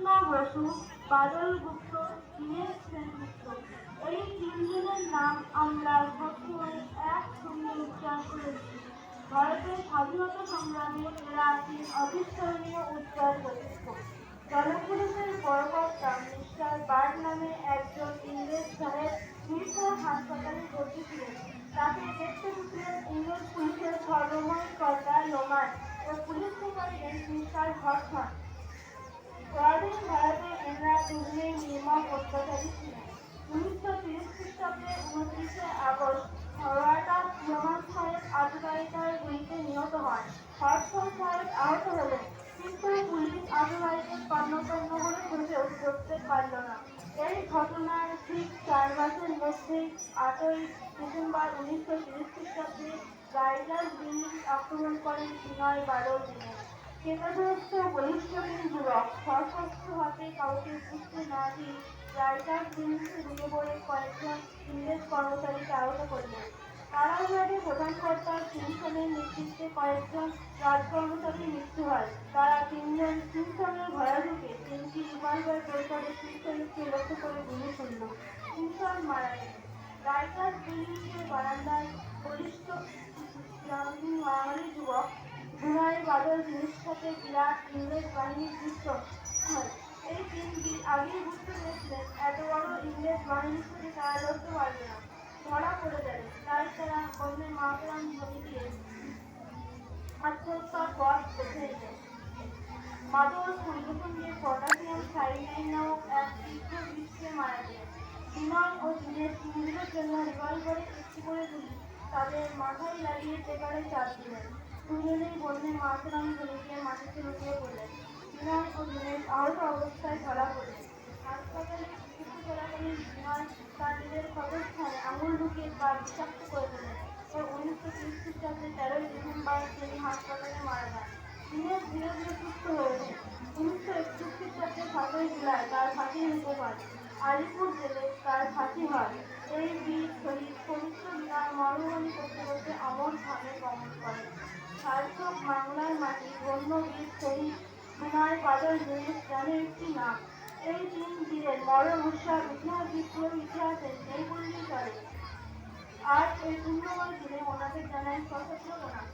প্রতিমা বসু, বাদল গুপ্ত, দীনেশ সেনগুপ্ত। এই তিনজনের নাম আমরা সবসময় একসঙ্গে উচ্চারণ করেছি। ভারতের স্বাধীনতা সংগ্রামে এরা তিন অবিস্মরণীয় উজ্জ্বল প্রতীক্ষ। জনপুলিশের কর্মকর্তা মিস্টার বার্ড নামে একজন ইংরেজ সাহেব মিরপুর হাসপাতালে ভর্তি ছিলেন। তাকে দেখতে ঢুকলেন ইংরেজ পুলিশের সর্বময় কর্তা লোমান ও পুলিশ সুপারিনটেন্ডেন্ট মিস্টার হকম্যান। পরাধীন ভারতে এনারা দুজনেই নির্মম অত্যাচারী ছিলেন। 1930 খ্রিস্টাব্দে 29শে আগস্ট ঘরোয়াটা লোমান সাহেব আততায়ীদের গুলিতে নিহত হন। হকম্যান সাহেব আহত হলেন, কিন্তু পুলিশ আততায়ীদের তন্ন করে খুঁজেও ধরতে পারল না। এই ঘটনার ঠিক 4 মাসের মধ্যেই 8ই ডিসেম্বর 1930 খ্রিস্টাব্দে রাইটার্স বিল্ডিং আক্রমণ করেন বিনয় বাদল দীনেশ। চেতাগ্রস্ত বলিষ্ঠহীন যুবক সশস্ত্র হাতে কাউকে বুঝতে না দিয়ে রাইটার্স বিল্ডিংয়ে ঢুকে পড়ে কয়েকজন ইংরেজ কর্মচারীকে আহত করলেন। কারাগারে প্রধান কর্তা সিমসনের নেতৃত্বে কয়েকজন রাজ কর্মচারীর মৃত্যু হয়। তারা তিনজন সিমসনের ঘরে ঢুকে 3টি রিভলভার বের করে সিমসনকে লক্ষ্য করে গুলি ছুড়ল। সিমসন মারা গেলেন। রাইটার্স বিল্ডিংয়ের বারান্দায় বলিষ্ঠ বাঙালি যুবক বিনয় বাদল দীনেশের সাথে বিরাট ইংরেজ বাহিনীর যুদ্ধ হয়। এই তিনটি আগেই বুঝতে পেরেছিলেন এত বড় ইংরেজ বাহিনীর সাথে তারা লড়তে পারবে না, ধরা পড়ে যাবে। তাই তারা বন্দে মাতরম ধ্বনি দিয়ে আত্মহত্যার পথ বেছে নিলেন। বাদল সঙ্গে সঙ্গে পটাশিয়াম সায়ানাইড নামক এক তীব্র বিষে মারা গেলেন। বিনয় ও দীনেশ নিজেদের জন্য রিভলভারে একটি করে গুলি তাদের মাথায় লাগিয়ে পেপারে চাপ দিলেন। দুজনেই বন্দে মাতরম ধ্বনিতে মাটিতে লুটিয়ে পড়লেন। বিনয় ও দীনেশ আহত অবস্থায় ধরা পড়লেন। হাসপাতালে চিকিৎসা চলাকালীন বিনয় তার নিজের ক্ষতস্থানে আঙুল ঢুকিয়ে পা বিষাক্ত করে দিলেন ও 1930 খ্রিস্টাব্দে 13ই ডিসেম্বর তিনি হাসপাতালে মারা যান। দীনেশ ধীরে ধীরে সুস্থ হয়ে ওঠেন। 1931 খ্রিস্টাব্দে 7ই জুলাই তার ফাঁসি হতে পারে। আলিপুর জেলে তার ফাঁসি হয়। এই বীর শহীদ পবিত্র বিনয় মরুভূমি করতে করতে অমরভাবে গমন করেন। সার্থক বাংলার মাটি বন্য বীর শহীদ বিনয় বাদল দীনেশ যেন একটি নাম। এই তিন বীরের মরণ উৎসব ইতিহাসবিদদের ইতিহাসে নেই বললেই চলে। আর এই পুণ্যময় দিনে ওনাদের জানাই সশস্ত্র প্রণাম।